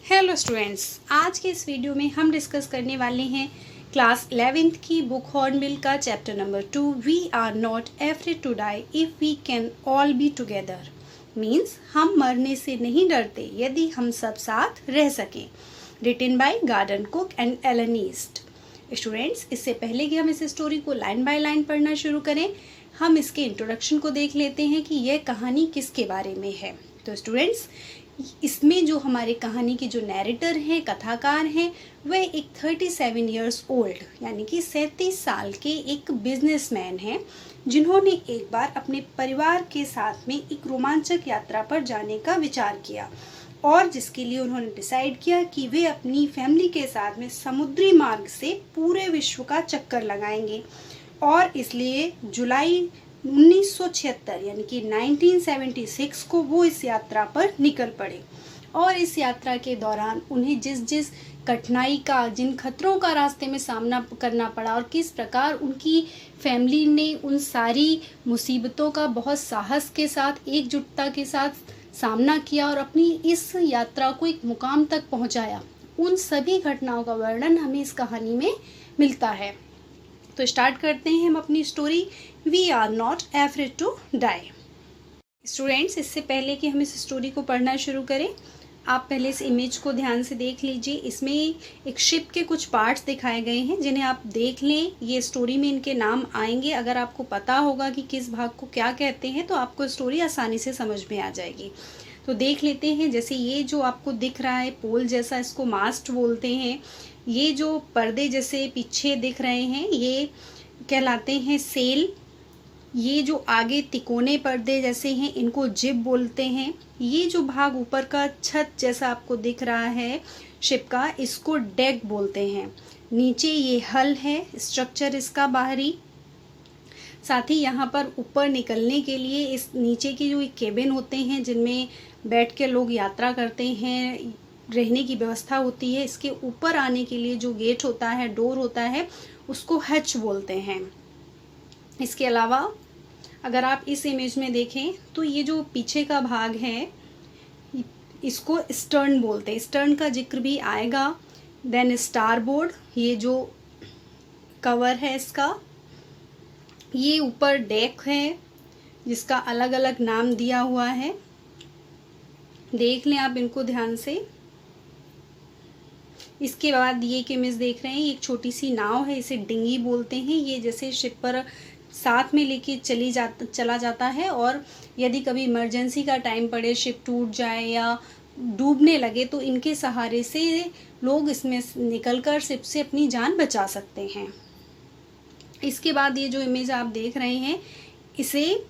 Hello students, आज के इस वीडियो में हम डिस्कस करने वाले हैं क्लास 11th की बुक हॉर्नबिल का chapter number 2 we are not afraid to die if we can all be together. Means हम मरने से नहीं डरते यदि हम सब साथ रह सकें। Written by Gordon Cook and Alan East. Students, इससे पहले कि हम इस स्टोरी को लाइन बाय लाइन पढ़ना शुरू करें, हम इसके इंट्रोडक्शन को देख लेते हैं कि यह कहानी किसके बारे में है। तो स्टूडेंट्स, इसमें जो हमारे कहानी के जो नैरेटर हैं, कथाकार हैं, वह एक 37 ईयर्स ओल्ड यानी कि 37 साल के एक बिजनेसमैन हैं, जिन्होंने एक बार अपने परिवार के साथ में एक रोमांचक यात्रा पर जाने का विचार किया और जिसके लिए उन्होंने डिसाइड किया कि वे अपनी फैमिली के साथ में समुद्री मार्ग से पूरे विश्व का चक्कर लगाएंगे। और इसलिए जुलाई 1976 यानी कि 1976 को वो इस यात्रा पर निकल पड़े। और इस यात्रा के दौरान उन्हें जिस कठिनाई का, जिन खतरों का रास्ते में सामना करना पड़ा और किस प्रकार उनकी फैमिली ने उन सारी मुसीबतों का बहुत साहस के साथ, एकजुटता के साथ सामना किया और अपनी इस यात्रा को एक मुकाम तक पहुंचाया, उन सभी घटनाओं का वर्णन हमें इस कहानी में मिलता है। तो स्टार्ट करते हैं हम अपनी story we are not afraid to die. Students, इससे पहले कि हम इस स्टोरी को पढ़ना शुरू करें, आप पहले इस इमेज को ध्यान से देख लीजिए। इसमें एक शिप के कुछ पार्ट्स दिखाए गए हैं जिन्हें आप देख लें। ये स्टोरी में इनके नाम आएंगे। अगर आपको पता होगा कि किस भाग को क्या कहते हैं तो आपको स्टोरी आसानी से समझ में आ जाएगी। तो देख लेते हैं। जैसे ये जो आपको दिख रहा है पोल जैसा, इसको मास्ट बोलते हैं। ये जो पर्दे जैसे पीछे दिख रहे हैं ये कहलाते हैं सेल। ये जो आगे तिकोने पर्दे जैसे हैं इनको जिब बोलते हैं। ये जो भाग ऊपर का छत जैसा आपको दिख रहा है शिप का, इसको डेक बोलते हैं। नीचे ये हल है, स्ट्रक्चर इसका बाहरी। साथ ही यहाँ पर ऊपर निकलने के लिए इस नीचे की जो केबिन होते हैं जिनमें बैठ के लोग यात्रा करते हैं, रहने की व्यवस्था होती है, इसके ऊपर आने के लिए जो गेट होता है, डोर होता है, उसको हच बोलते हैं। इसके अलावा अगर आप इस इमेज में देखें तो ये जो पीछे का भाग है इसको स्टर्न बोलते हैं। स्टर्न का जिक्र भी आएगा। देन स्टारबोर्ड, ये जो कवर है इसका, ये ऊपर डेक है जिसका अलग अलग नाम दिया हुआ है। देख लें आप इनको ध्यान से। इसके बाद ये एक इमेज देख रहे हैं, एक छोटी सी नाव है, इसे डिंगी बोलते हैं। ये जैसे शिप पर साथ में लेके चला जाता है और यदि कभी इमरजेंसी का टाइम पड़े, शिप टूट जाए या डूबने लगे तो इनके सहारे से लोग इसमें निकलकर शिप से अपनी जान बचा सकते हैं। इसके बाद ये जो इमेज आप देख रहे हैं इसे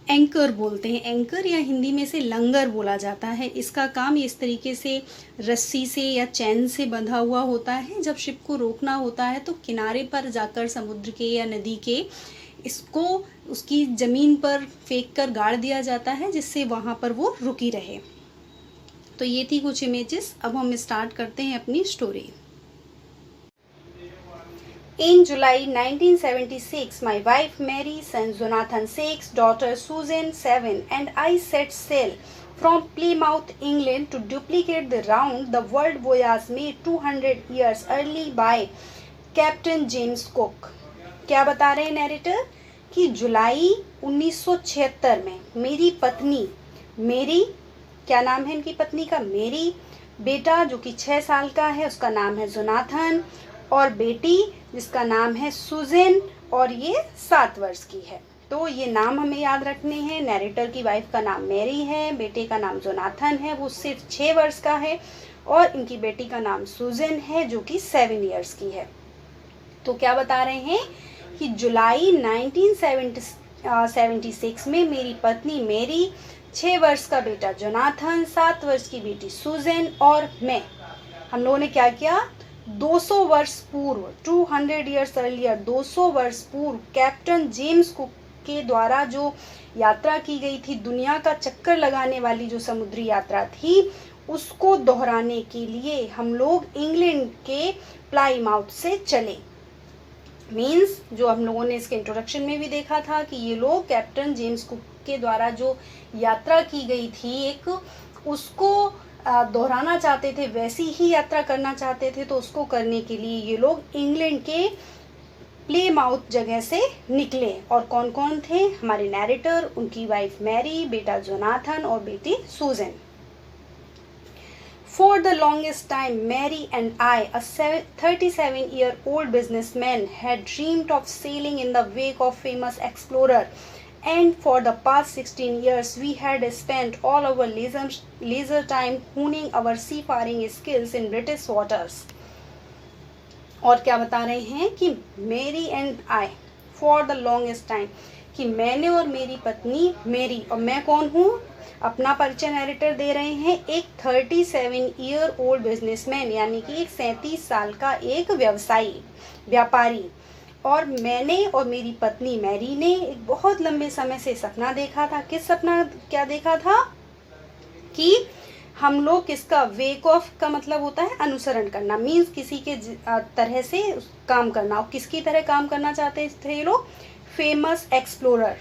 एंकर बोलते हैं। एंकर या हिंदी में से लंगर बोला जाता है। इसका काम इस तरीके से रस्सी से या चैन से बंधा हुआ होता है। जब शिप को रोकना होता है तो किनारे पर जाकर समुद्र के या नदी के इसको उसकी ज़मीन पर फेंक कर गाड़ दिया जाता है जिससे वहाँ पर वो रुकी रहे। तो ये थी कुछ इमेजेस। अब हम स्टार्ट करते हैं अपनी story. In July 1976, my wife Mary, son Jonathan 6, daughter Susan 7, and I set sail from Plymouth, England to duplicate the round-the-world voyage made 200 years early by Captain James Cook। क्या बता रहे हैं narrator कि जुलाई 1976 में मेरी पत्नी मेरी, क्या नाम है इनकी पत्नी का, मेरी, बेटा जो कि 6 साल का है उसका नाम है जोनाथन, और बेटी जिसका नाम है सुजैन और ये 7 वर्ष की है। तो ये नाम हमें याद रखने हैं। नैरेटर की वाइफ का नाम मैरी है, बेटे का नाम जोनाथन है, वो सिर्फ 6 वर्ष का है, और इनकी बेटी का नाम सुजैन है जो कि 7 ईयर्स की है। तो क्या बता रहे हैं कि जुलाई 1976 में मेरी पत्नी मेरी, 6 वर्ष का बेटा जोनाथन, 7 वर्ष की बेटी सुजैन और मैं, हम लोगों ने क्या किया, 200 वर्ष पूर्व, 200 ईयर्स अर्लियर, 200 वर्ष पूर्व कैप्टन जेम्स कुक के द्वारा जो यात्रा की गई थी, दुनिया का चक्कर लगाने वाली जो समुद्री यात्रा थी, उसको दोहराने के लिए हम लोग इंग्लैंड के प्लाईमाउथ से चले। मीन्स जो हम लोगों ने इसके इंट्रोडक्शन में भी देखा था कि ये लोग कैप्टन जेम्स कुक के द्वारा जो यात्रा की गई थी एक, उसको दोहराना चाहते थे, वैसी ही यात्रा करना चाहते थे, तो उसको करने के लिए ये लोग इंग्लैंड के प्लेमाउथ जगह से निकले। और कौन कौन थे? हमारे नैरेटर, उनकी वाइफ मैरी, बेटा जोनाथन और बेटी सूजन। For the longest time, Mary and I, a 37-year-old businessman, had dreamed of sailing in the wake of famous explorer. And for the past 16 years, we had spent all our leisure time honing our seafaring skills in British waters. और क्या बता रहे हैं कि मेरी and I for the longest time, कि मैंने और मेरी पत्नी, मेरी और मैं कौन हूँ, अपना परिचय नैरेटर दे रहे हैं, एक 37-year-old बिजनेसमैन, यानी कि एक 37 साल का एक व्यवसायी, व्यापारी। और मैंने और मेरी पत्नी मैरी ने एक बहुत लंबे समय से सपना देखा था। किस सपना? क्या देखा था? कि हम लोग किसका, वेक ऑफ का मतलब होता है अनुसरण करना, मीन्स किसी के तरह से काम करना। और किसकी तरह काम करना चाहते थे ये लोग? फेमस एक्सप्लोरर,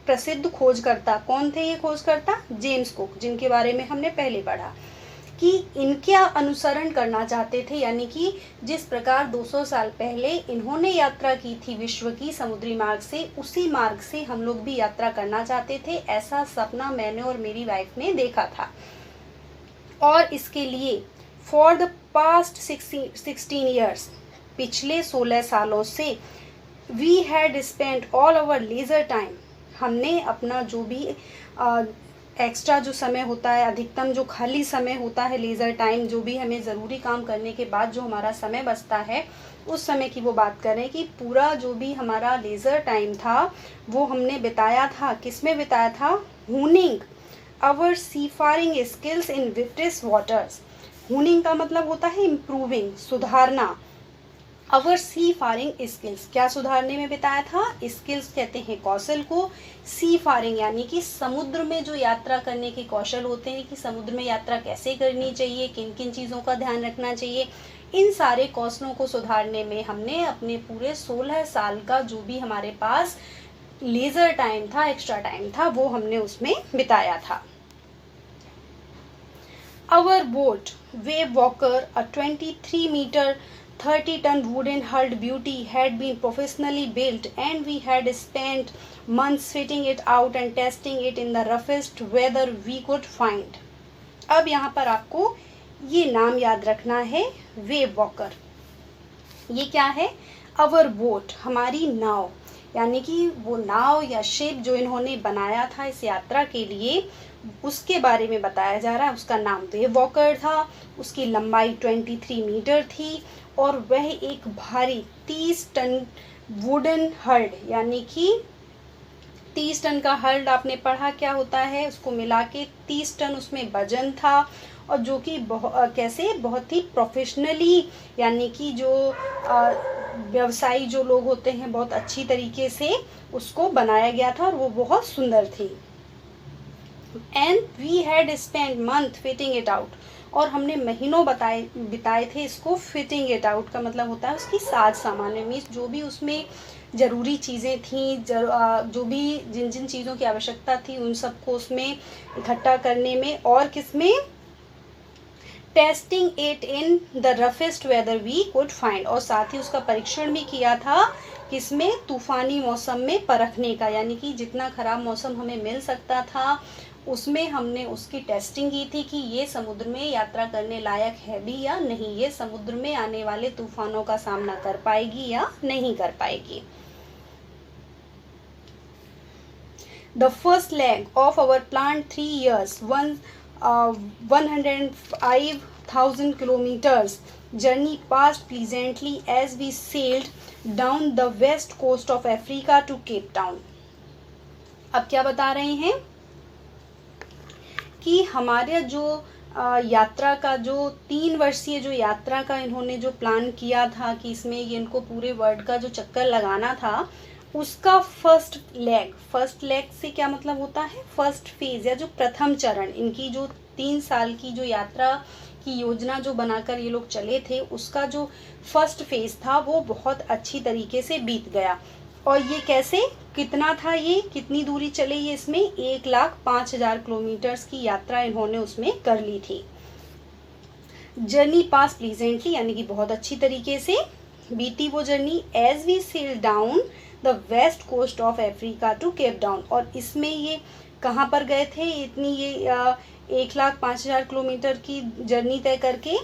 प्रसिद्ध खोजकर्ता। कौन थे ये खोजकर्ता? जेम्स कुक, जिनके बारे में हमने पहले पढ़ा, कि इनका अनुसरण करना चाहते थे। यानी कि जिस प्रकार 200 साल पहले इन्होंने यात्रा की थी विश्व की समुद्री मार्ग से, उसी मार्ग से हम लोग भी यात्रा करना चाहते थे। ऐसा सपना मैंने और मेरी वाइफ ने देखा था। और इसके लिए फॉर द पास्ट 16 ईयर्स, पिछले 16 सालों से, we had spent all our leisure time, हमने अपना जो भी एक्स्ट्रा जो समय होता है, अधिकतम जो खाली समय होता है, लीजर टाइम, जो भी हमें ज़रूरी काम करने के बाद जो हमारा समय बचता है, उस समय की वो बात करें कि पूरा जो भी हमारा लीजर टाइम था वो हमने बिताया था, किस में बिताया था? Honing our seafaring skills in British waters. Honing का मतलब होता है इम्प्रूविंग, सुधारना। अवर सी फारिंग स्किल्स, क्या सुधारने में बिताया था? स्किल्स कहते हैं कौशल को, सी फारिंग यानी कि समुद्र में जो यात्रा करने के कौशल होते हैं, कि समुद्र में यात्रा कैसे करनी चाहिए, किन किन चीज़ों का ध्यान रखना चाहिए, इन सारे कौशलों को सुधारने में हमने अपने पूरे 16 साल का जो भी हमारे पास लीजर टाइम था, एक्स्ट्रा टाइम था, वो हमने उसमें बिताया था। Our boat, Wave Walker, a 23-meter 30-ton wooden-hulled beauty, had been professionally built, and we had spent months fitting it out and testing it in the roughest weather we could find. अब यहाँ पर आपको ये नाम याद रखना है, wave walker. ये क्या है? अवर बोट, हमारी नाव, यानी कि वो नाव या शिप जो इन्होंने बनाया था इस यात्रा के लिए, उसके बारे में बताया जा रहा है। उसका नाम वेव वॉकर था, उसकी लंबाई 23 मीटर थी, और वह एक भारी 30 टन वुडन हल्ड, यानी कि 30 टन का हल्ड आपने पढ़ा क्या होता है, उसको मिला के 30 टन उसमें वजन था, और जो कि कैसे बहुत ही प्रोफेशनली, यानी कि जो व्यवसायी जो लोग होते हैं, बहुत अच्छी तरीके से उसको बनाया गया था, और वो बहुत सुंदर थी। And we had spend month fitting it out, और हमने महीनों बिताए थे इसको। फिटिंग इट आउट का मतलब होता है उसकी साज सामान, मीन्स जो भी उसमें ज़रूरी चीज़ें थी, जो भी जिन जिन चीज़ों की आवश्यकता थी, उन सबको उसमें इकट्ठा करने में, और किसमें? Testing it in the roughest weather we could find, और साथ ही उसका परीक्षण भी किया था, किसमें? तूफानी मौसम में परखने का, यानी कि जितना खराब मौसम हमें मिल सकता था उसमें हमने उसकी टेस्टिंग की थी कि ये समुद्र में यात्रा करने लायक है भी या नहीं, ये समुद्र में आने वाले तूफानों का सामना कर पाएगी या नहीं कर पाएगी। The first leg of our planned 3 years, 105,000 kilometers journey passed pleasantly as we sailed down the west coast of Africa to Cape Town. अब क्या बता रहे हैं कि हमारे जो यात्रा का जो 3 वर्षीय जो यात्रा का इन्होंने जो प्लान किया था कि इसमें ये इनको पूरे वर्ल्ड का जो चक्कर लगाना था, उसका फर्स्ट लेग से क्या मतलब होता है? फर्स्ट फेज या जो प्रथम चरण, इनकी जो 3 साल की जो यात्रा की योजना जो बनाकर ये लोग चले थे, उसका जो फर्स्ट फेज था वो बहुत अच्छी तरीके से बीत गया। और ये कैसे, कितना था ये, कितनी दूरी चले ये इसमें? 1,05,000 किलोमीटर्स की यात्रा इन्होंने उसमें कर ली थी। जर्नी पास प्लीजेंटली यानी कि बहुत अच्छी तरीके से बीती वो journey. As we sail down the west coast of Africa to Cape Town, और इसमें ये कहाँ पर गए थे इतनी ये 1,05,000 किलोमीटर की जर्नी तय करके?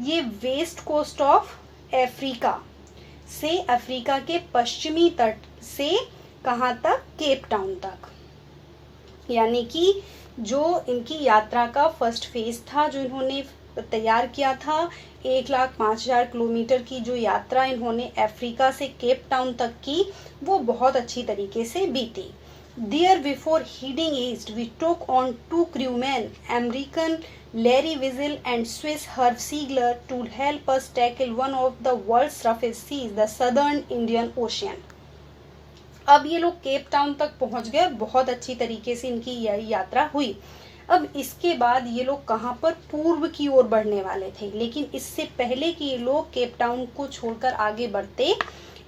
ये वेस्ट कोस्ट ऑफ अफ्रीका से, अफ्रीका के पश्चिमी तट से कहाँ तक? केप टाउन तक। यानी कि जो इनकी यात्रा का फर्स्ट फेज था जो इन्होंने तैयार किया था, 1,05,000 किलोमीटर की जो यात्रा इन्होंने अफ्रीका से केप टाउन तक की, वो बहुत अच्छी तरीके से बीती। There before heading east, we took on 2 crewmen, American Larry Wiesel and Swiss Herb Siegler, to help us tackle one of the world's roughest seas, the Southern Indian Ocean. अब ये लोग केप टाउन तक पहुंच गए, बहुत अच्छी तरीके से इनकी यात्रा हुई। अब इसके बाद ये लोग कहाँ पर? पूर्व की ओर बढ़ने वाले थे, लेकिन इससे पहले कि ये लोग केप टाउन को छोड़कर आगे बढ़ते,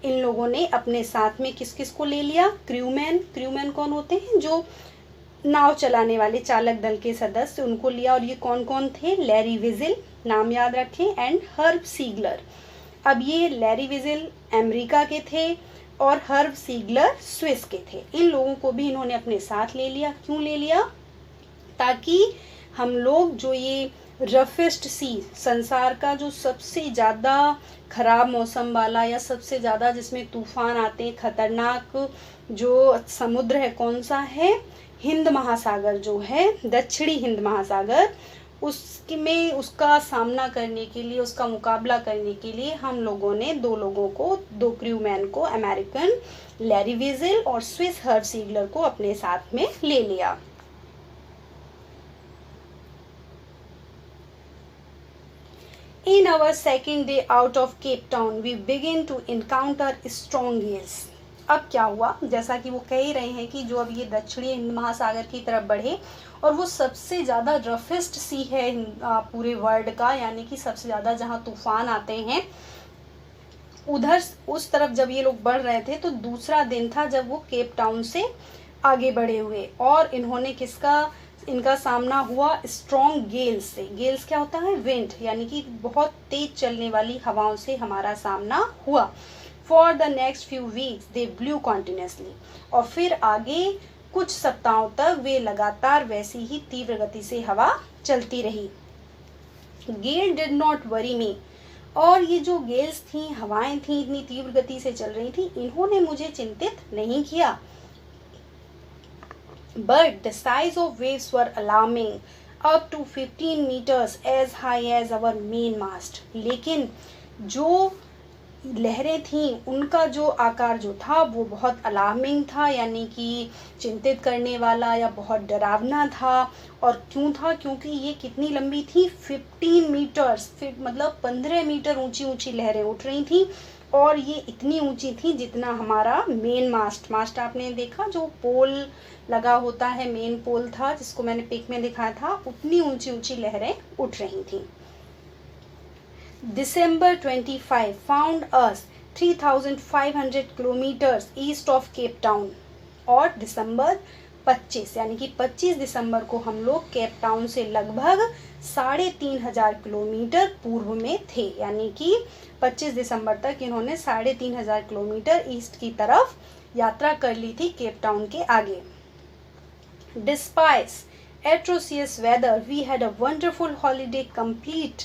इन लोगों ने अपने साथ में किस किस को ले लिया? क्रूमैन। क्रूमैन कौन होते हैं? जो नाव चलाने वाले चालक दल के सदस्य, उनको लिया। और ये कौन कौन थे? लैरी विजिल, नाम याद रखें, एंड हर्ब सीगलर। अब ये लैरी विजिल अमेरिका के थे और हर्ब सीगलर स्विस के थे। इन लोगों को भी इन्होंने अपने साथ ले लिया। क्यों ले लिया? ताकि हम लोग जो ये रफेस्ट सी, संसार का जो सबसे ज़्यादा खराब मौसम वाला या सबसे ज़्यादा जिसमें तूफान आते हैं, खतरनाक जो समुद्र है, कौन सा है? हिंद महासागर जो है, दक्षिणी हिंद महासागर, उसमें उसका सामना करने के लिए, उसका मुकाबला करने के लिए हम लोगों ने दो क्रूमैन को, अमेरिकन लैरी विजिल और स्विस हर्ब सीगलर को अपने साथ में ले लिया। In our second day out of Cape Town, we began to encounter strong gales. अब क्या हुआ? जैसा कि वो कह ही रहे हैं कि जो अब ये दक्षिणी हिंद महासागर की तरफ बढ़े, और वो सबसे ज़्यादा रफेस्ट सी है पूरे वर्ल्ड का, यानी कि सबसे ज़्यादा जहाँ तूफान आते हैं, उधर उस तरफ जब ये लोग बढ़ रहे थे, तो दूसरा दिन था जब वो केप टाउन से आगे बढ़े हुए, और इन्होंने इनका सामना हुआ स्ट्रॉन्ग गेल्स से। गेल्स क्या होता है? विंड, यानी कि बहुत तेज चलने वाली हवाओं से हमारा सामना हुआ। For the next few weeks they blue continuously, और फिर आगे कुछ सप्ताहों तक वे लगातार वैसी ही तीव्र गति से हवा चलती रही। गेल डिड नॉट वरी मी, और ये जो गेल्स थी, हवाएं थी, इतनी तीव्र गति से चल रही थी, इन्होंने मुझे चिंतित नहीं किया। But the size of waves were alarming, up to 15 meters as high as our mainmast. लेकिन जो लहरें थीं, उनका जो आकार जो था वो बहुत अलार्मिंग था, यानी कि चिंतित करने वाला या बहुत डरावना था। और क्यों था? क्योंकि ये कितनी लंबी थी? 15 मीटर्स, मतलब 15 मीटर ऊंची ऊंची लहरें उठ रही थी, और ये इतनी ऊंची थी जितना हमारा मेन मास्ट आपने देखा जो पोल लगा होता है, मेन पोल था जिसको मैंने पिक में दिखाया था, उतनी ऊंची ऊंची लहरें उठ रही थी। December 25 found us 3,500 kilometre east of cap Town, और दिसंबर 25 यानी कि 25 दिसंबर को हम लोग केप टाउन से लगभग 3,500 किलोमीटर पूर्व में थे, यानी कि 25 दिसंबर तक इन्होंने 3,500 किलोमीटर ईस्ट की तरफ यात्रा कर ली थी केप टाउन के आगे। Despite atrocious weather, we had a wonderful holiday complete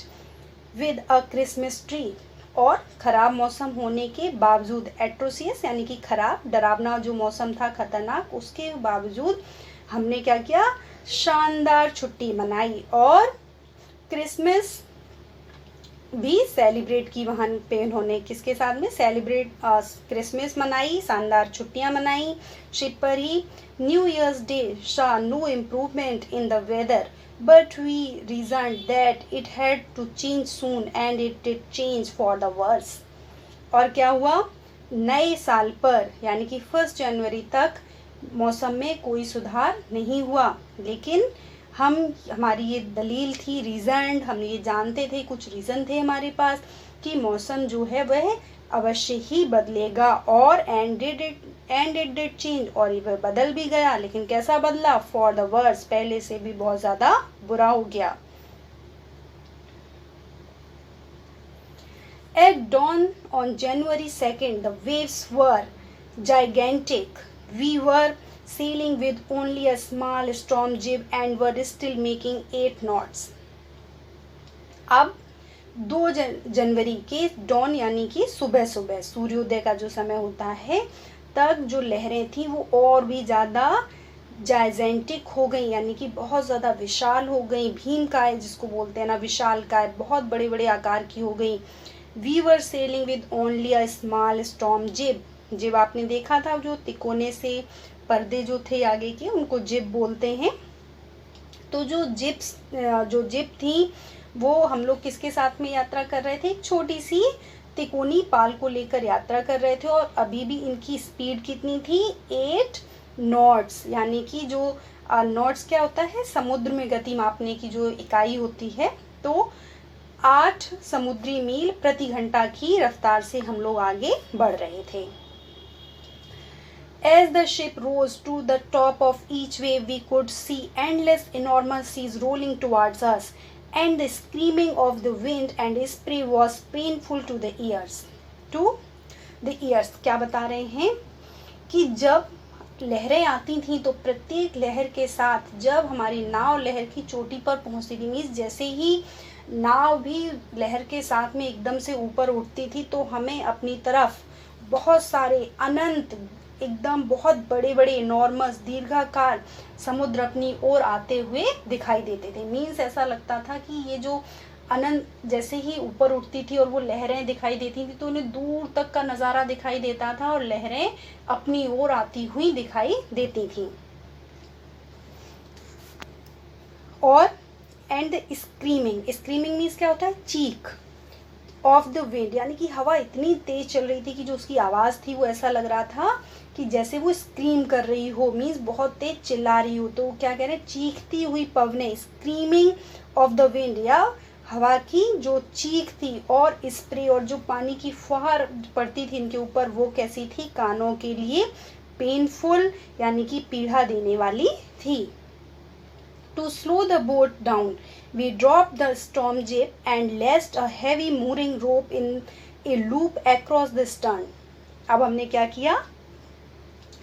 with a Christmas tree. और खराब मौसम होने के बावजूद, एट्रोसियस यानी कि खराब, डरावना जो मौसम था, खतरनाक, उसके बावजूद हमने क्या किया? शानदार छुट्टी मनाई, और क्रिसमस भी सेलिब्रेट की वहाँ पे उन्होंने। किसके साथ में? क्रिसमस मनाई, शानदार छुट्टियाँ मनाई शिप पर ही। New year's day saw no improvement in the weather, but we reasoned that it had to change soon, and it did change for the worse. और क्या हुआ? नए साल पर यानी कि 1 जनवरी तक मौसम में कोई सुधार नहीं हुआ, लेकिन हमारी ये दलील थी, रीज़न, हम ये जानते थे, कुछ रीज़न थे हमारे पास कि मौसम जो है वह अवश्य ही बदलेगा, और एंड इट डिड चेंज, और ये बदल भी गया, लेकिन कैसा बदला? फॉर द वर्स, पहले से भी बहुत ज़्यादा बुरा हो गया। At dawn on January 2nd, the waves were gigantic. We were sailing with only a small storm jib and were still making 8 knots. अब 2 जनवरी के डॉन यानी कि सुबह सुबह सूर्योदय का जो समय होता है तक जो लहरें थी वो और भी ज़्यादा जायजेंटिक हो गई, यानी कि बहुत ज़्यादा विशाल हो गई, भीमकाय जिसको बोलते हैं ना, विशालकाय, बहुत बड़े बड़े आकार की हो गई। We were sailing with only a small storm jib. Jib आपने देखा था, जो तिकोने से पर्दे जो थे आगे के उनको जिब बोलते हैं। तो जो जिब थी वो हम लोग किसके साथ में यात्रा कर रहे थे, एक छोटी सी तिकोनी पाल को लेकर यात्रा कर रहे थे, और अभी भी इनकी स्पीड कितनी थी, 8 नॉट्स, यानी कि जो नॉट्स क्या होता है, समुद्र में गति मापने की जो इकाई होती है, तो 8 समुद्री मील प्रति घंटा की रफ्तार से हम लोग आगे बढ़ रहे थे। As the ship rose to the top of each wave, we could see endless enormous seas rolling towards us, and the screaming of the wind and spray was painful to the ears. To the ears क्या बता रहे हैं कि जब लहरें आती थीं तो प्रत्येक लहर के साथ जब हमारी नाव लहर की चोटी पर पहुंचती थी, मीन्स जैसे ही नाव भी लहर के साथ में एकदम से ऊपर उठती थी तो हमें अपनी तरफ बहुत सारे अनंत, एकदम बहुत बड़े बड़े इनॉर्मस दीर्घाकार समुद्र अपनी ओर आते हुए दिखाई देते थे। मीन्स ऐसा लगता था कि ये जो अनंत जैसे ही ऊपर उठती थी और वो लहरें दिखाई देती थी तो उन्हें दूर तक का नज़ारा दिखाई देता था और लहरें अपनी ओर आती हुई दिखाई देती थी। और एंड स्क्रीमिंग मीन्स क्या होता है, चीख, ऑफ द विंड, यानी कि हवा इतनी तेज चल रही थी कि जो उसकी आवाज़ थी वो ऐसा लग रहा था कि जैसे वो स्क्रीम कर रही हो, मीन्स बहुत तेज चिल्ला रही हो। तो क्या कह रहे हैं, चीखती हुई पवनें, स्क्रीमिंग ऑफ द विंड, या हवा की जो चीख थी, और स्प्रे और जो पानी की फुहार पड़ती थी इनके ऊपर वो कैसी थी, कानों के लिए पेनफुल, यानी कि पीड़ा देने वाली थी। To slow the boat down, we dropped the storm jib and lashed a heavy mooring rope in a loop across the stern. अब हमने क्या किया,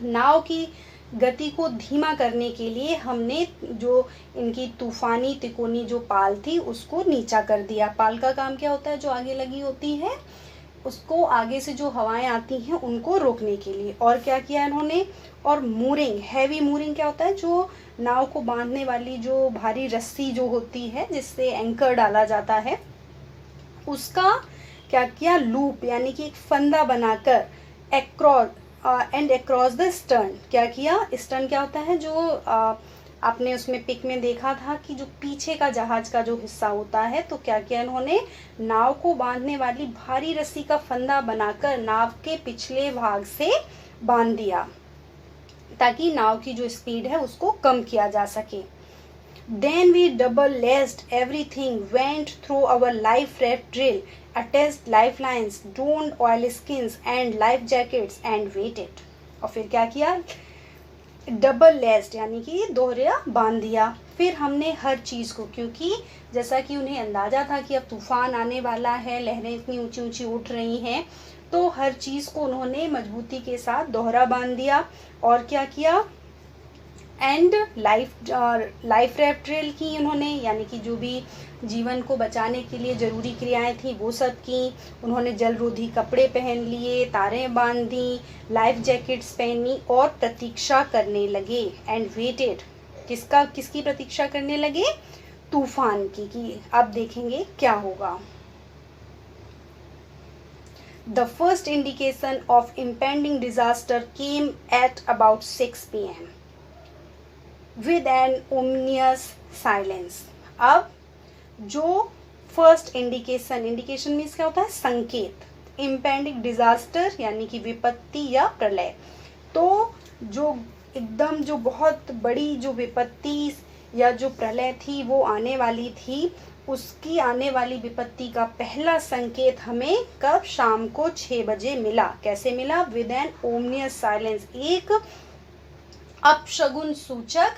नाव की गति को धीमा करने के लिए हमने जो इनकी तूफानी तिकोनी जो पाल थी उसको नीचा कर दिया। पाल का काम क्या होता है, जो आगे लगी होती है उसको आगे से जो हवाएं आती हैं उनको रोकने के लिए। और क्या किया इन्होंने, और मूरिंग, हैवी मूरिंग क्या होता है, जो नाव को बांधने वाली जो भारी रस्सी जो होती है जिससे एंकर डाला जाता है, उसका क्या किया, लूप, यानी कि एक फंदा बनाकर अक्रॉस द स्टर्न। क्या किया, स्टर्न क्या होता है, जो आपने उसमें पिक में देखा था कि जो पीछे का जहाज का जो हिस्सा होता है, तो क्या किया इन्होंने, नाव को बांधने वाली भारी रस्सी का फंदा बनाकर नाव के पिछले भाग से बांध दिया ताकि नाव की जो स्पीड है उसको कम किया जा सके। Then we double laced everything, went through our life raft drill, attached lifelines, donned oilskins and life jackets and waited. और फिर क्या किया, डबल लेस्ड यानी कि दोहरा बांध दिया। फिर हमने हर चीज़ को, क्योंकि जैसा कि उन्हें अंदाज़ा था कि अब तूफान आने वाला है, लहरें इतनी ऊंची ऊंची उठ रही हैं, तो हर चीज़ को उन्होंने मजबूती के साथ दोहरा बांध दिया। और क्या किया, एंड लाइफ रैफ्ट ड्रिल की उन्होंने, यानी कि जो भी जीवन को बचाने के लिए ज़रूरी क्रियाएं थी वो सब की। उन्होंने जलरोधी कपड़े पहन लिए, तारें बांध दी, लाइफ जैकेट्स पहनी और प्रतीक्षा करने लगे। एंड वेटेड, किसकी प्रतीक्षा करने लगे, तूफान की, कि अब देखेंगे क्या होगा। The first indication of impending disaster came at about 6 p.m. with an ominous silence. अब जो फर्स्ट इंडिकेशन मीन्स क्या होता है, संकेत, इम्पेंडिंग डिजास्टर यानी कि विपत्ति या प्रलय। तो जो एकदम जो बहुत बड़ी जो विपत्ति या जो प्रलय थी वो आने वाली थी, उसकी आने वाली विपत्ति का पहला संकेत हमें कब, शाम को 6 बजे मिला। कैसे मिला, विद एन ओमनियस साइलेंस, एक अपशगुन सूचक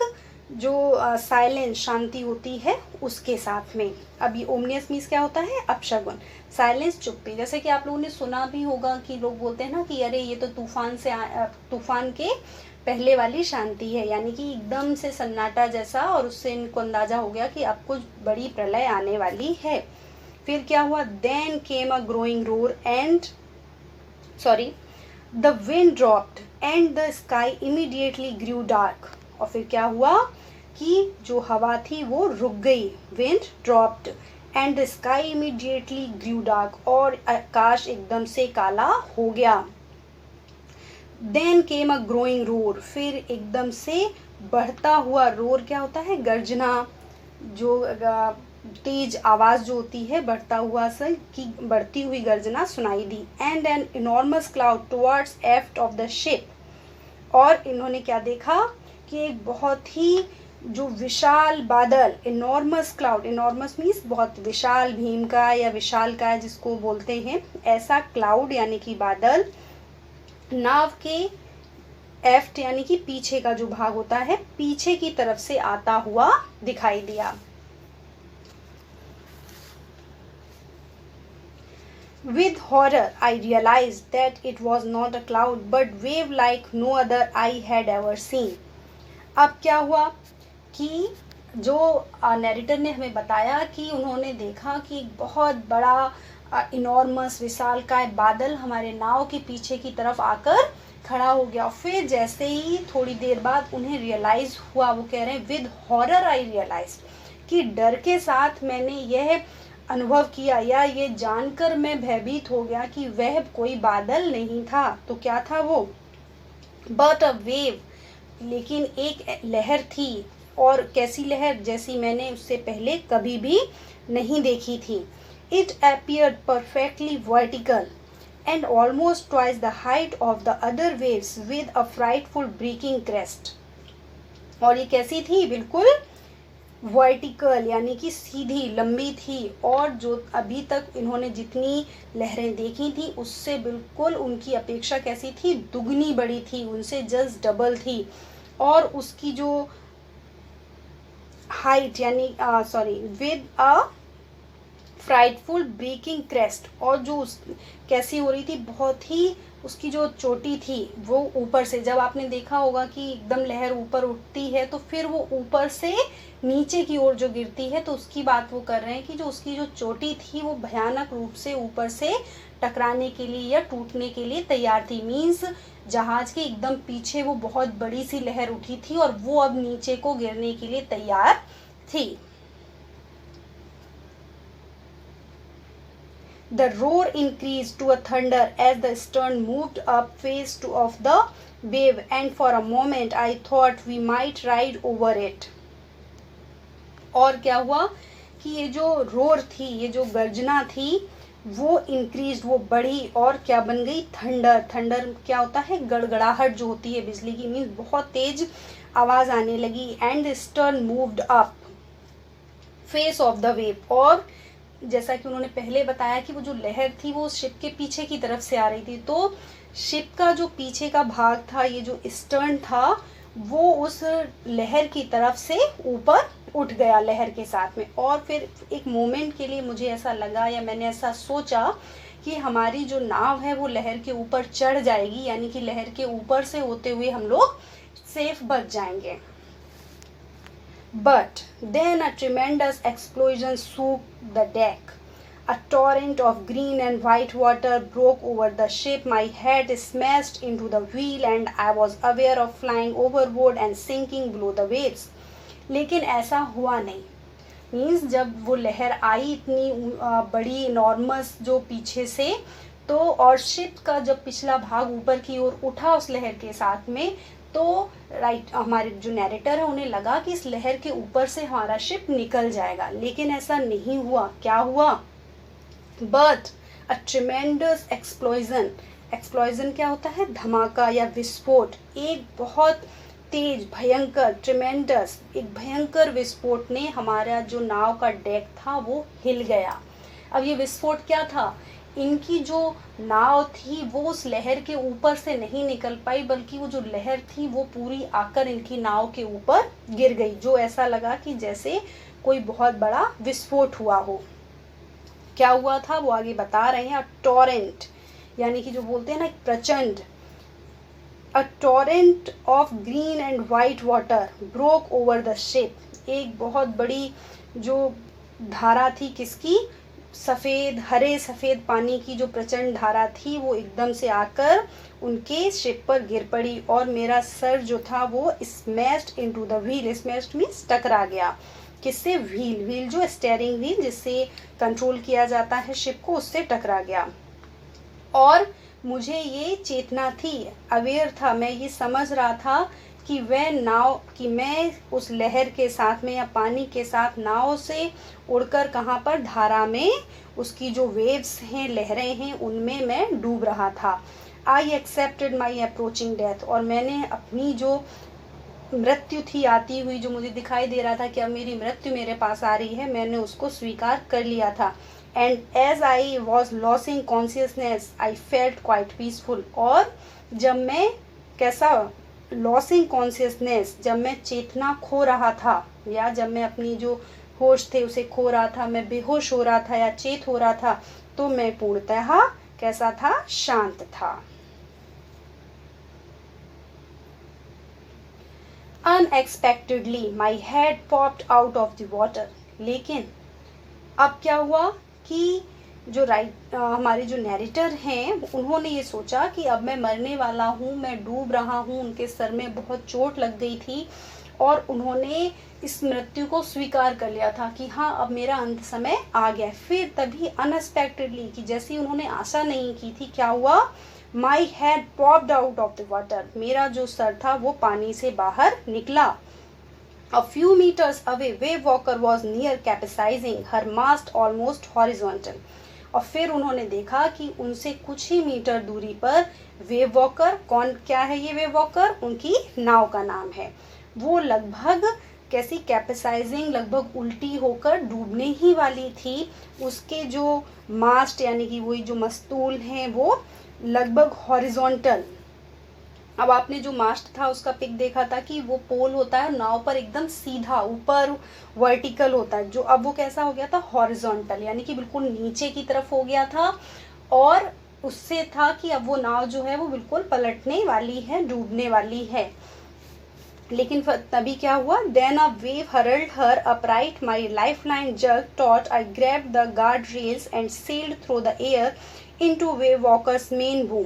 जो साइलेंस शांति होती है उसके साथ में। अब ये ओमनियस मीन्स क्या होता है, अपशगुन। साइलेंस चुप्पी, जैसे कि आप लोगों ने सुना भी होगा कि लोग बोलते हैं ना कि अरे ये तो तूफान के पहले वाली शांति है, यानी कि एकदम से सन्नाटा जैसा, और उससे इनको अंदाजा हो गया कि अब कुछ बड़ी प्रलय आने वाली है। फिर क्या हुआ, then came a growing roar and the wind dropped and the sky immediately grew dark. और फिर क्या हुआ कि जो हवा थी वो रुक गई, wind dropped and the sky immediately grew dark, और आकाश एकदम से काला हो गया। Then came a growing roar, फिर एकदम से बढ़ता हुआ, रोर क्या होता है, गर्जना, जो तेज आवाज जो होती है, बढ़ता हुआ से की बढ़ती हुई गर्जना सुनाई दी। And an enormous cloud towards aft of the ship, और इन्होंने क्या देखा कि एक बहुत ही जो विशाल बादल, इनॉर्मस क्लाउड, इनॉर्मस मीन्स बहुत विशाल, भीम का या विशाल का जिसको बोलते हैं, ऐसा क्लाउड यानी कि बादल नाव के एफ्ट यानी कि पीछे का जो भाग होता है, पीछे की तरफ से आता हुआ दिखाई दिया। With horror, I realized that it was not a cloud, but wave like no other I had ever seen. अब क्या हुआ कि जो नैरेटर ने हमें बताया कि उन्होंने देखा कि एक बहुत बड़ा इनॉर्मस विशालकाय बादल हमारे नाव के पीछे की तरफ आकर खड़ा हो गया। फिर जैसे ही थोड़ी देर बाद उन्हें रियलाइज हुआ, वो कह रहे हैं विद हॉरर आई रियलाइज, कि डर के साथ मैंने यह अनुभव किया या ये जानकर मैं भयभीत हो गया कि वह कोई बादल नहीं था, तो क्या था वो, बट अ वेव, लेकिन एक लहर थी। और कैसी लहर, जैसी मैंने उससे पहले कभी भी नहीं देखी थी। It appeared perfectly vertical and almost twice the height of the other waves with a frightful breaking crest. और ये कैसी थी, बिल्कुल वर्टिकल यानी कि सीधी लंबी थी, और जो अभी तक इन्होंने जितनी लहरें देखी थी उससे बिल्कुल उनकी अपेक्षा कैसी थी, दुगनी बड़ी थी, उनसे जस्ट डबल थी। और उसकी जो हाइट यानी with a frightful breaking crest, और जो कैसी हो रही थी, बहुत ही उसकी जो चोटी थी वो ऊपर से, जब आपने देखा होगा कि एकदम लहर ऊपर उठती है तो फिर वो ऊपर से नीचे की ओर जो गिरती है, तो उसकी बात वो कर रहे हैं कि जो उसकी जो चोटी थी वो भयानक रूप से ऊपर से टकराने के लिए या टूटने के लिए तैयार थी। मीन्स जहाज के एकदम पीछे वो बहुत बड़ी सी लहर उठी थी और वो अब नीचे को गिरने के लिए तैयार थी। The roar increased to a thunder as the stern moved up face of the wave, and for a moment I thought we might ride over it. और क्या हुआ कि ये जो रोर थी, ये जो गर्जना थी, वो इंक्रीज, वो बढ़ी, और क्या बन गई, थंडर। थंडर क्या होता है, गड़गड़ाहट जो होती है बिजली की, मीन्स बहुत तेज आवाज आने लगी। And stern moved up face of the wave, और जैसा कि उन्होंने पहले बताया कि वो जो लहर थी वो शिप के पीछे की तरफ से आ रही थी, तो शिप का जो पीछे का भाग था, ये जो स्टर्न था, वो उस लहर की तरफ से ऊपर उठ गया लहर के साथ में। और फिर एक मोमेंट के लिए मुझे ऐसा लगा या मैंने ऐसा सोचा कि हमारी जो नाव है वो लहर के ऊपर चढ़ जाएगी, यानी कि लहर के ऊपर से होते हुए हम लोग सेफ बच जाएंगे। But then a tremendous explosion shook the deck. A torrent of green and white water broke over the ship. My head smashed into the wheel and I was aware of flying overboard and sinking below the waves. लेकिन ऐसा हुआ नहीं। Means जब वो लहर आई इतनी बड़ी enormous जो पीछे से, तो और शिप का जब पिछला भाग ऊपर की ओर उठा उस लहर के साथ में, तो हमारे जो नैरेटर है उन्हें लगा कि इस लहर के ऊपर से हमारा शिप निकल जाएगा, लेकिन ऐसा नहीं हुआ। क्या हुआ, बट अ ट्रेमेंडस एक्सप्लोजन। एक्सप्लोजन क्या होता है, धमाका या विस्फोट। एक बहुत तेज भयंकर, ट्रेमेंडस, एक भयंकर विस्फोट ने हमारा जो नाव का डेक था वो हिल गया। अब ये विस्फोट क्या था, इनकी जो नाव थी वो उस लहर के ऊपर से नहीं निकल पाई, बल्कि वो जो लहर थी वो पूरी आकर इनकी नाव के ऊपर गिर गई, जो ऐसा लगा कि जैसे कोई बहुत बड़ा विस्फोट हुआ हो। क्या हुआ था वो आगे बता रहे हैं। अ टॉरेंट, यानी कि जो बोलते हैं ना प्रचंड, a torrent of green and white water broke over the ship. एक बहुत बड़ी जो धारा थी किसकी, सफ़ेद, हरे सफ़ेद पानी की जो प्रचंड धारा थी वो एकदम से आकर उनके शिप पर गिर पड़ी, और मेरा सर जो था वो smashed into the wheel. Smashed means टकरा गया। किससे? व्हील। व्हील जो स्टीयरिंग व्हील जिससे कंट्रोल किया जाता है शिप को, उससे टकरा गया। और मुझे ये चेतना थी, अवेयर था, मैं ये समझ रहा था कि मैं उस लहर के साथ में या पानी के साथ नाव से उड़कर कहाँ पर, धारा में, उसकी जो वेव्स हैं, लहरें हैं, उनमें मैं डूब रहा था। I accepted my approaching death, और मैंने अपनी जो मृत्यु थी आती हुई, जो मुझे दिखाई दे रहा था कि अब मेरी मृत्यु मेरे पास आ रही है, मैंने उसको स्वीकार कर लिया था। And as I was losing consciousness I felt quite peaceful. और जब मैं कैसा, लॉसिंग कॉन्शियसनेस, जब मैं चेतना खो रहा था, या जब मैं अपनी जो होश थे उसे खो रहा था, मैं बेहोश हो रहा था या चेत हो रहा था, तो मैं पूर्णतः कैसा था? शांत था। Unexpectedly my head popped out of the water। लेकिन अब क्या हुआ कि जो हमारे जो नैरेटर हैं उन्होंने ये सोचा कि अब मैं मरने वाला हूँ, मैं डूब रहा हूँ, उनके सर में बहुत चोट लग गई थी, और उन्होंने इस मृत्यु को स्वीकार कर लिया था कि हाँ अब मेरा अंत समय आ गया। फिर तभी अनएक्सपेक्टेडली, कि जैसी उन्होंने आशा नहीं की थी, क्या हुआ? My head popped out of the water. मेरा जो सर था वो पानी से बाहर निकला। A few meters away, wave walker was near capsizing, her mast almost horizontal। और फिर उन्होंने देखा कि उनसे कुछ ही मीटर दूरी पर वेव वॉकर, कौन, क्या है ये वेव वॉकर? उनकी नाव का नाम है। वो लगभग कैसी, कैपेसाइजिंग, लगभग उल्टी होकर डूबने ही वाली थी। उसके जो मास्ट यानी कि वही जो मस्तूल हैं वो लगभग हॉरिजॉन्टल। अब आपने जो मास्ट था उसका पिक देखा था कि वो पोल होता है नाव पर एकदम सीधा ऊपर वर्टिकल होता है, जो अब वो कैसा हो गया था? हॉरिजॉन्टल, यानी कि बिल्कुल नीचे की तरफ हो गया था। और उससे था कि अब वो नाव जो है वो बिल्कुल पलटने वाली है, डूबने वाली है। लेकिन तभी क्या हुआ? Then a wave hurled her upright, my life line jerked taut, I grab the guard rails and sailed through the air into Wavewalker's main boom.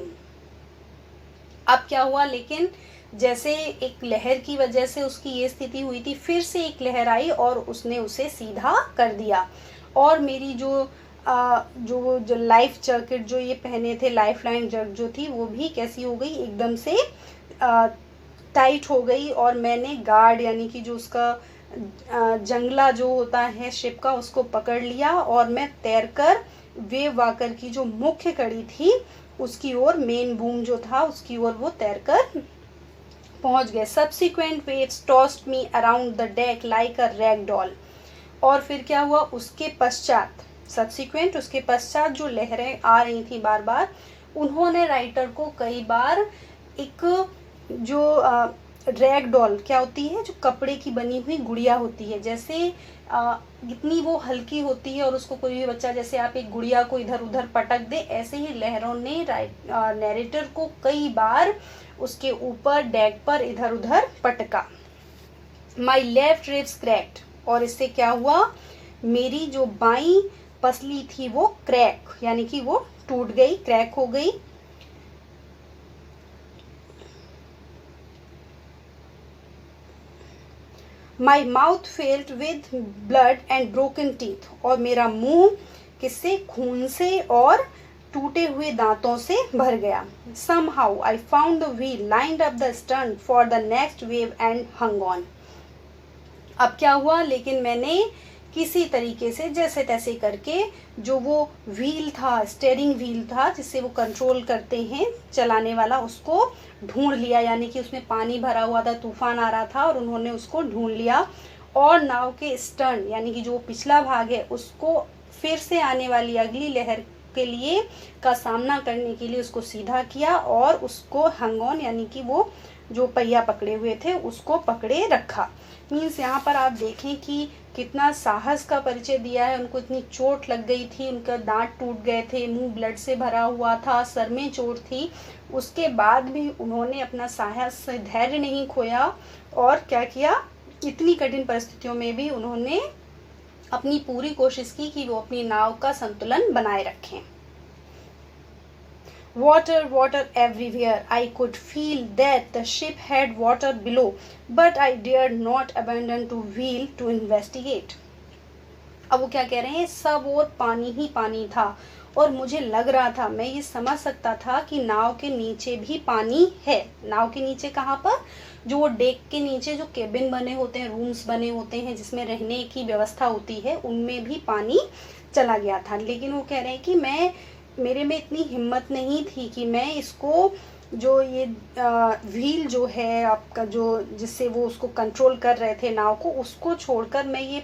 अब क्या हुआ? लेकिन जैसे एक लहर की वजह से उसकी ये स्थिति हुई थी, फिर से एक लहर आई और उसने उसे सीधा कर दिया। और मेरी जो लाइफ जैकेट जो ये पहने थे, लाइफ लाइन जैकेट जो थी, वो भी कैसी हो गई? एकदम से टाइट हो गई। और मैंने गार्ड यानी कि जो उसका जंगला जो होता है शिप का, उसको पकड़ लिया, और मैं तैरकर वेव वॉकर की जो मुख्य कड़ी थी उसकी ओर, मेन बूम जो था उसकी ओर वो तैरकर पहुंच गए। Subsequent waves tossed me around the deck like a rag doll. और फिर क्या हुआ? उसके पश्चात, सब्सिक्वेंट, उसके पश्चात जो लहरें आ रही थी बार बार, उन्होंने राइटर को कई बार एक जो रैग डॉल क्या होती है? जो कपड़े की बनी हुई गुड़िया होती है, जैसे इतनी वो हल्की होती है और उसको कोई भी बच्चा, जैसे आप एक गुड़िया को इधर उधर पटक दे, ऐसे ही लहरों ने नैरेटर को कई बार उसके ऊपर डेक पर इधर उधर पटका। माई लेफ्ट रिब्स क्रैक्ड, और इससे क्या हुआ? मेरी जो बाई पसली थी वो क्रैक, यानी कि वो टूट गई, क्रैक हो गई। My mouth failed with blood and broken teeth, और मेरा मुंह किससे? खून से और टूटे हुए दांतों से भर गया। Somehow I found the wheel, lined up the stern for the next wave and hung on। अब क्या हुआ? लेकिन मैंने किसी तरीके से जैसे तैसे करके जो वो व्हील था, स्टीयरिंग व्हील था जिससे वो कंट्रोल करते हैं चलाने वाला, उसको ढूंढ लिया। यानी कि उसमें पानी भरा हुआ था, तूफान आ रहा था और उन्होंने उसको ढूंढ लिया, और नाव के स्टर्न यानी कि जो पिछला भाग है उसको फिर से आने वाली अगली लहर के लिए का सामना करने के लिए उसको सीधा किया और उसको हंग ऑन यानी कि वो जो पहिया पकड़े हुए थे उसको पकड़े रखा। मीन्स यहाँ पर आप देखें कि कितना साहस का परिचय दिया है। उनको इतनी चोट लग गई थी, उनका दांत टूट गए थे, मुंह ब्लड से भरा हुआ था, सर में चोट थी, उसके बाद भी उन्होंने अपना साहस धैर्य नहीं खोया और क्या किया, इतनी कठिन परिस्थितियों में भी उन्होंने अपनी पूरी कोशिश की कि वो अपनी नाव का संतुलन बनाए रखें। Water, water everywhere. I could feel that the ship had water below, but I dared not abandon to wheel to investigate. अब वो क्या कह रहे हैं, सब और पानी ही पानी था और मुझे लग रहा था, मैं ये समझ सकता था कि नाव के नीचे भी पानी है। नाव के नीचे कहाँ पर, जो वो डेक के नीचे जो केबिन बने होते हैं, रूम्स बने होते हैं जिसमें रहने की व्यवस्था होती है, उनमें भी पानी चला गया था। लेकिन वो कह रहे हैं कि मेरे में इतनी हिम्मत नहीं थी कि मैं इसको जो ये व्हील जो है आपका, जो जिससे वो उसको कंट्रोल कर रहे थे नाव को, उसको छोड़कर मैं ये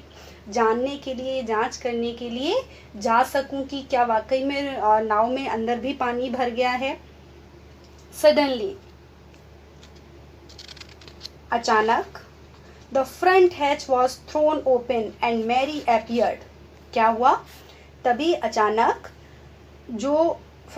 जानने के लिए, जांच करने के लिए जा सकूं कि क्या वाकई में नाव में अंदर भी पानी भर गया है। सडनली, अचानक, the front hatch was thrown open and Mary appeared. क्या हुआ, तभी अचानक जो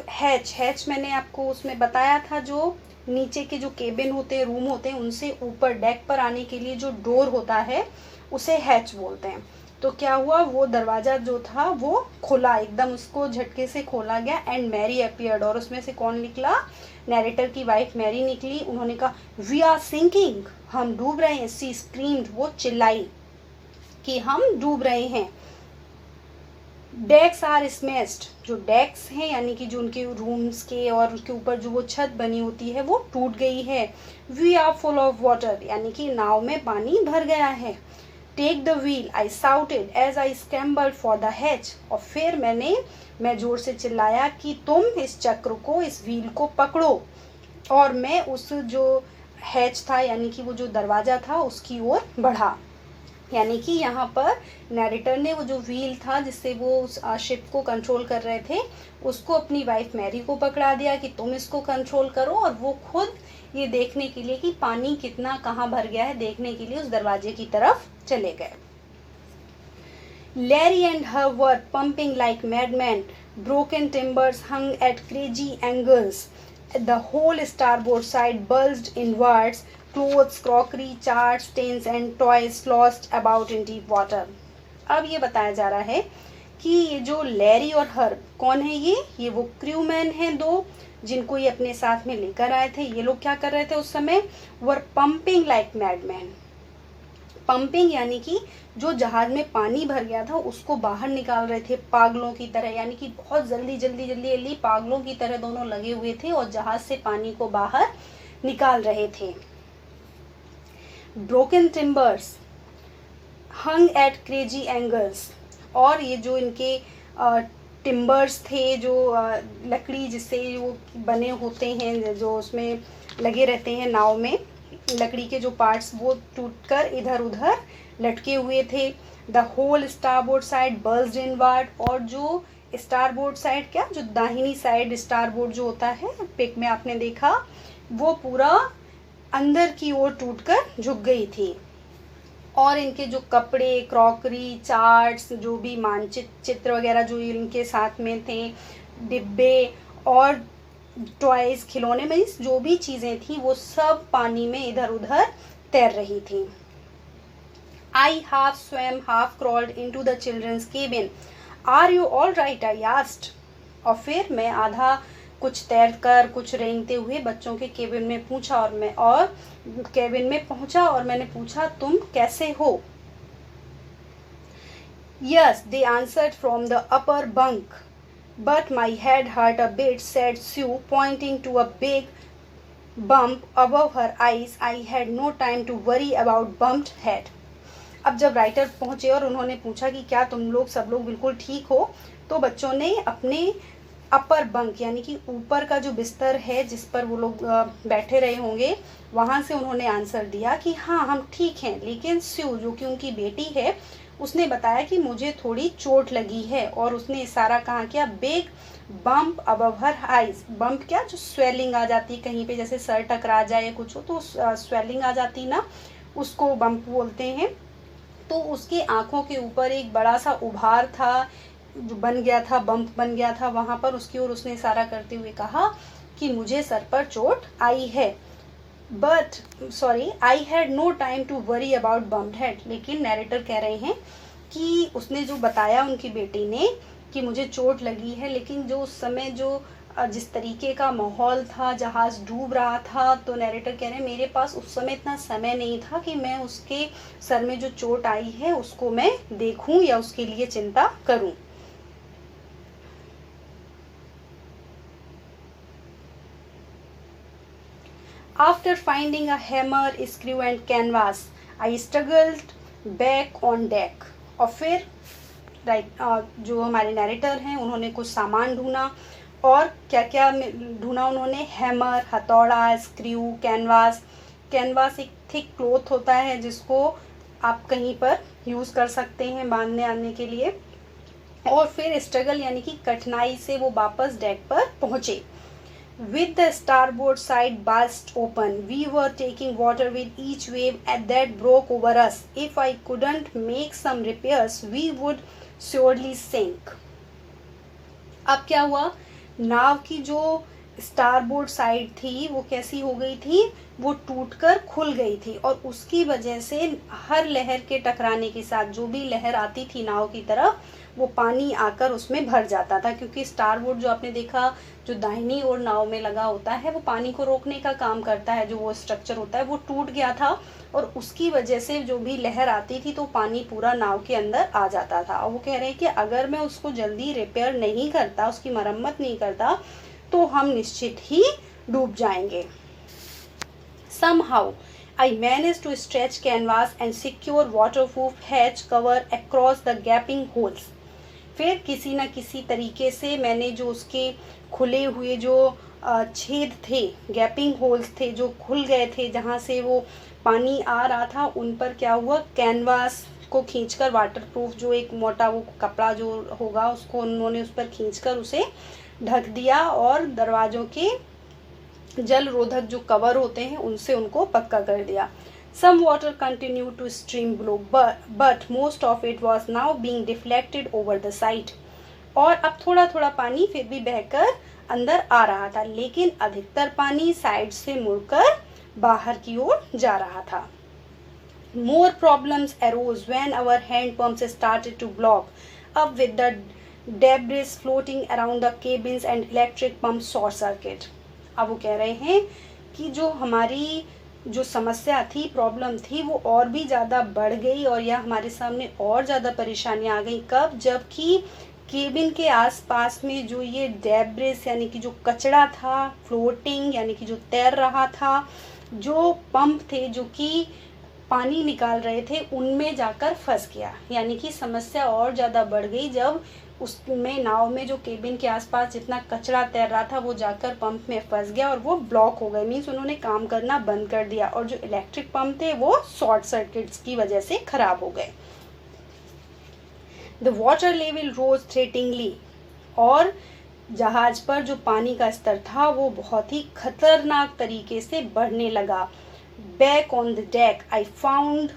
हैच मैंने आपको उसमें बताया था, जो नीचे के जो केबिन होते हैं, रूम होते हैं, उनसे ऊपर डेक पर आने के लिए जो डोर होता है उसे हैच बोलते हैं। तो क्या हुआ, वो दरवाज़ा जो था वो खुला, एकदम उसको झटके से खोला गया एंड मैरी अपीयर्ड, और उसमें से कौन निकला, नैरेटर की वाइफ मैरी निकली। उन्होंने कहा वी आर सिंकिंग, हम डूब रहे हैं। सी स्क्रीम्ड, वो चिल्लाई कि हम डूब रहे हैं। डेक्स आर स्मैश्ड, जो डेक्स हैं यानी कि जो उनके रूम्स के और उसके ऊपर जो वो छत बनी होती है वो टूट गई है। We are full of water, यानी कि नाव में पानी भर गया है। Take the wheel, I shouted as I scrambled for the hatch, और फिर मैं जोर से चिल्लाया कि तुम इस चक्र को, इस व्हील को पकड़ो, और मैं उस जो हैच था यानी कि वो जो दरवाज़ा था उसकी ओर बढ़ा। यानी कि यहाँ पर नैरेटर ने वो जो व्हील था जिससे वो उस शिप को कंट्रोल कर रहे थे, उसको अपनी वाइफ मैरी को पकड़ा दिया कि तुम इसको कंट्रोल करो, और वो खुद ये देखने के लिए कि पानी कितना कहाँ भर गया है देखने के लिए उस दरवाजे की तरफ चले गए। Larry and her were pumping like madmen. Broken timbers hung at crazy angles. The whole starboard side bulged inwards. Clothes, crockery, charts, tins and toys lost about in deep water. अब ये बताया जा रहा है कि ये जो लैरी और हर कौन है, ये वो क्रूमैन हैं दो, जिनको ये अपने साथ में लेकर आए थे। ये लोग क्या कर रहे थे उस समय, वर पंपिंग लाइक मैडमैन। पंपिंग यानी कि जो जहाज में पानी भर गया था उसको बाहर निकाल रहे थे पागलों की तरह, यानी कि बहुत जल्दी पागलों की तरह दोनों लगे हुए थे और जहाज से पानी को बाहर निकाल रहे थे। ब्रोकन टिम्बर्स हंग एट क्रेजी एंगल्स, और ये जो इनके टिम्बर्स थे, जो लकड़ी जिससे वो बने होते हैं, जो उसमें लगे रहते हैं नाव में, लकड़ी के जो पार्ट्स वो टूटकर इधर उधर लटके हुए थे। The whole starboard side burst inward, और जो स्टारबोर्ड साइड, क्या जो दाहिनी साइड स्टारबोर्ड जो होता है, पिक में आपने देखा, वो पूरा अंदर की ओर टूटकर झुक गई थी। और इनके जो कपड़े, क्रॉकरी, चार्ट्स, जो भी मानचित्र वगैरह जो इनके साथ में थे, डिब्बे और टॉयज, खिलौने में जो भी चीज़ें थी वो सब पानी में इधर उधर तैर रही थी। I half swam half crawled into the children's cabin. Are you all right, I asked. और फिर मैं आधा कुछ तैर कर कुछ रेंगते हुए बच्चों के केबिन में केबिन में पहुंचा और मैंने पूछा तुम कैसे हो। Yes, they answered from the upper bunk, but my head hurt a bit, said Sue, pointing to a big bump above her eyes. I had no time to worry about bumped head. अब जब writer पहुंचे और उन्होंने पूछा कि क्या तुम लोग सब लोग बिल्कुल ठीक हो, तो बच्चों ने अपने अपर बंक यानी कि ऊपर का जो बिस्तर है जिस पर वो लोग बैठे रहे होंगे, वहाँ से उन्होंने आंसर दिया कि हाँ हम ठीक हैं, लेकिन स्यू जो कि उनकी बेटी है उसने बताया कि मुझे थोड़ी चोट लगी है और उसने इशारा कहाँ किया, big bump above her eyes. Bump क्या, जो स्वेलिंग आ जाती कहीं पे, जैसे सर टकरा जाए कुछ हो तो स्वेलिंग आ जाती ना, उसको बम्प बोलते हैं। तो उसके आंखों के ऊपर एक बड़ा सा उभार था जो बन गया था, बम्प बन गया था वहाँ पर, उसकी ओर उसने इशारा करते हुए कहा कि मुझे सर पर चोट आई है। But sorry I had no time to worry about bumped head. लेकिन नैरेटर कह रहे हैं कि उसने जो बताया उनकी बेटी ने कि मुझे चोट लगी है, लेकिन जो उस समय जो जिस तरीके का माहौल था, जहाज़ डूब रहा था, तो नैरेटर कह रहे हैं मेरे पास उस समय इतना समय नहीं था कि मैं उसके सर में जो चोट आई है उसको मैं देखूं या उसके लिए चिंता करूं। After finding a hammer, screw and canvas, I struggled back on deck. और फिर जो हमारे नैरेटर हैं उन्होंने कुछ सामान ढूंढा, और क्या क्या ढूंढा उन्होंने, हैमर, हथौड़ा, स्क्रू, कैनवास। कैनवास एक थिक क्लॉथ होता है जिसको आप कहीं पर यूज़ कर सकते हैं बांधने आने के लिए। और फिर स्ट्रगल यानी कि कठिनाई से वो वापस डेक पर पहुँचे। With the starboard side burst open, we were taking water with each wave that broke over us. If I couldn't make some repairs, we would surely sink. अब क्या हुआ, नाव की जो स्टारबोर्ड साइड थी वो कैसी हो गई थी, वो टूटकर खुल गई थी, और उसकी वजह से हर लहर के टकराने के साथ जो भी लहर आती थी नाव की तरफ, वो पानी आकर उसमें भर जाता था। क्योंकि स्टारबोर्ड जो आपने देखा जो दाहिनी ओर नाव में लगा होता है वो पानी को रोकने का काम करता है, जो वो स्ट्रक्चर होता है वो टूट गया था, और उसकी वजह से जो भी लहर आती थी तो पानी पूरा नाव के अंदर आ जाता था। और वो कह रहे हैं कि अगर मैं उसको जल्दी रिपेयर नहीं करता, उसकी मरम्मत नहीं करता, तो हम निश्चित ही डूब जाएंगे। Somehow I managed to stretch canvas and secure waterproof hatch cover across the gaping holes. फिर किसी न किसी तरीके से मैंने जो उसके खुले हुए जो छेद थे, गैपिंग होल्स थे जो खुल गए थे जहाँ से वो पानी आ रहा था, उन पर क्या हुआ, कैनवास को खींचकर, वाटरप्रूफ जो एक मोटा वो कपड़ा जो होगा उसको उन्होंने उस पर खींचकर उसे ढक दिया, और दरवाज़ों के जल रोधक जो कवर होते हैं उनसे उनको पक्का कर दिया। Some water continued to stream below, but most of it was now being deflected over the side. और अब थोड़ा थोड़ा पानी फिर भी बहकर अंदर आ रहा था, लेकिन अधिकतर पानी साइड से मुड़कर बाहर की ओर जा रहा था। More problems arose when our hand pumps started to block up with the debris floating around the cabins and electric pump short circuit. अब वो कह रहे हैं कि जो हमारी जो समस्या थी, प्रॉब्लम थी, वो और भी ज़्यादा बढ़ गई, और यह हमारे सामने और ज़्यादा परेशानियाँ आ गई। कब, जबकि केबिन के आसपास में जो ये डेब्रिस यानी कि जो कचरा था, फ्लोटिंग यानी कि जो तैर रहा था, जो पंप थे जो कि पानी निकाल रहे थे, उनमें जाकर फंस गया। यानी कि समस्या और ज़्यादा बढ़ गई जब उसमें नाव में जो केबिन के आसपास जितना कचरा तैर रहा था वो जाकर पंप में फंस गया और वो ब्लॉक हो गए, मीन्स उन्होंने काम करना बंद कर दिया, और जो इलेक्ट्रिक पंप थे वो शॉर्ट सर्किट्स की वजह से खराब हो गए। The water level rose threateningly, और जहाज पर जो पानी का स्तर था वो बहुत ही खतरनाक तरीके से बढ़ने लगा। Back on the deck I found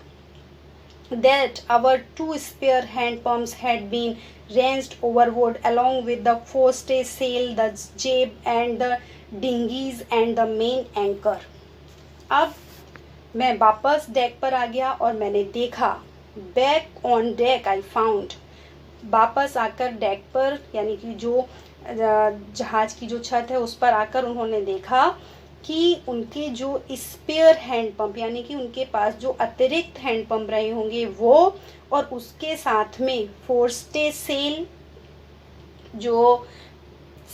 that our two spare hand pumps had been wrenched overboard along with the forestay sail, the jib and the dinghies and the main anchor. अब मैं वापस डेक पर आ गया और मैंने देखा, back on deck I found, वापस आकर डेक पर यानी कि जो जहाज की जो छत है उस पर आकर उन्होंने देखा कि उनके जो स्पेयर हैंड पंप यानी कि उनके पास जो अतिरिक्त हैंड पंप रहे होंगे वो, और उसके साथ में फोरस्टे सेल, जो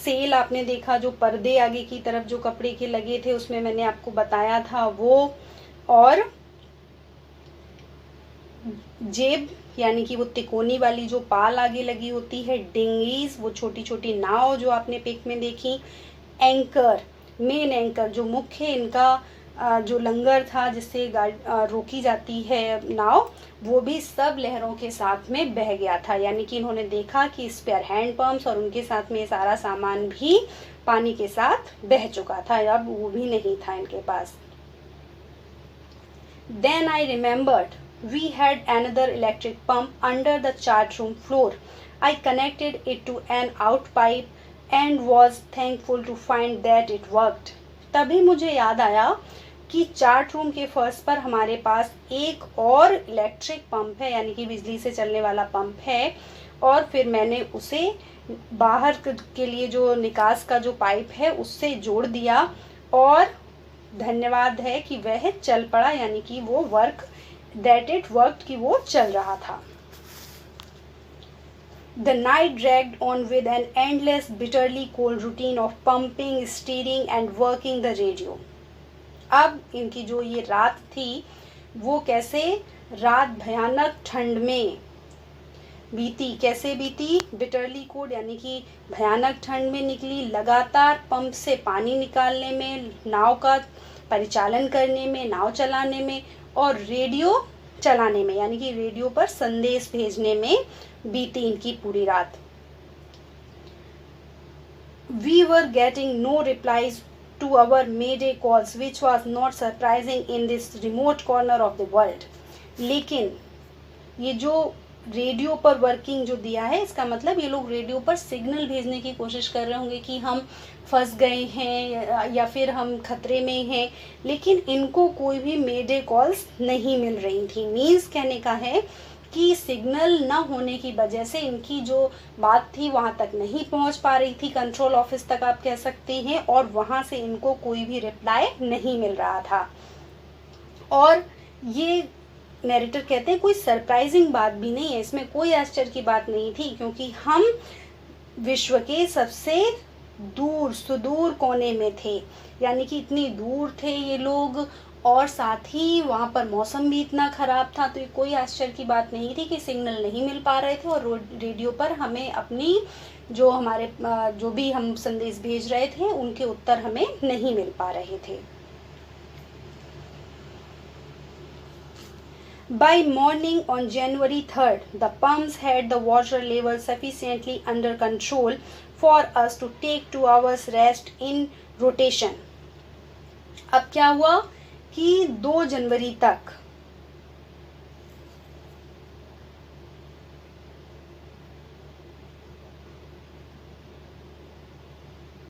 सेल आपने देखा जो पर्दे आगे की तरफ जो कपड़े के लगे थे उसमें मैंने आपको बताया था वो, और जेब यानी कि वो तिकोनी वाली जो पाल आगे लगी होती है, डिंगीज वो छोटी छोटी नाव जो आपने पिक में देखी, एंकर मेन एंकर जो मुख्य इनका जो लंगर था जिससे रोकी जाती है नाव, वो भी सब लहरों के साथ में बह गया था। यानी कि इन्होंने देखा कि स्पेयर हैंड पंप्स और उनके साथ में ये सारा सामान भी पानी के साथ बह चुका था, अब वो भी नहीं था इनके पास। Then I remembered we had another electric pump under the chart room floor. I connected it to an out pipe and was thankful to find that it worked. तभी मुझे याद आया कि चार्ट रूम के फर्श पर हमारे पास एक और इलेक्ट्रिक पंप है, यानी कि बिजली से चलने वाला पंप है, और फिर मैंने उसे बाहर के लिए जो निकास का जो पाइप है उससे जोड़ दिया, और धन्यवाद है कि वह चल पड़ा, यानी कि वो दैट इट वर्कड, कि वो चल रहा था। The night dragged on with an endless, bitterly cold routine of pumping, steering and working the radio. अब इनकी जो ये रात थी वो कैसे रात भयानक ठंड में बीती, कैसे बीती? बिटरली कोल्ड, यानी कि भयानक ठंड में निकली, लगातार पंप से पानी निकालने में, नाव का परिचालन करने में, नाव चलाने में और रेडियो चलाने में, यानी कि रेडियो पर संदेश भेजने में बीती इनकी पूरी रात। We were getting no replies to our mayday calls, which was not surprising in this remote corner of the world. लेकिन ये जो रेडियो पर वर्किंग जो दिया है, इसका मतलब ये लोग रेडियो पर सिग्नल भेजने की कोशिश कर रहे होंगे कि हम फंस गए हैं या फिर हम खतरे में हैं, लेकिन इनको कोई भी मेडे कॉल्स नहीं मिल रही थी। मीन्स कहने का है कि सिग्नल न होने की वजह से इनकी जो बात थी वहाँ तक नहीं पहुँच पा रही थी, कंट्रोल ऑफिस तक आप कह सकते हैं, और वहाँ से इनको कोई भी रिप्लाई नहीं मिल रहा था। और ये नैरेटर कहते हैं कोई सरप्राइजिंग बात भी नहीं है, इसमें कोई आश्चर्य की बात नहीं थी, क्योंकि हम विश्व के सबसे दूर सुदूर कोने में थे, यानी कि इतनी दूर थे ये लोग, और साथ ही वहाँ पर मौसम भी इतना ख़राब था, तो ये कोई आश्चर्य की बात नहीं थी कि सिग्नल नहीं मिल पा रहे थे और रेडियो पर हमें अपनी जो भी हम संदेश भेज रहे थे उनके उत्तर हमें नहीं मिल पा रहे थे। By morning on January 3rd, the pumps had the water level sufficiently under control for us to take 2 hours rest in rotation. अब क्या हुआ कि 2 जनवरी तक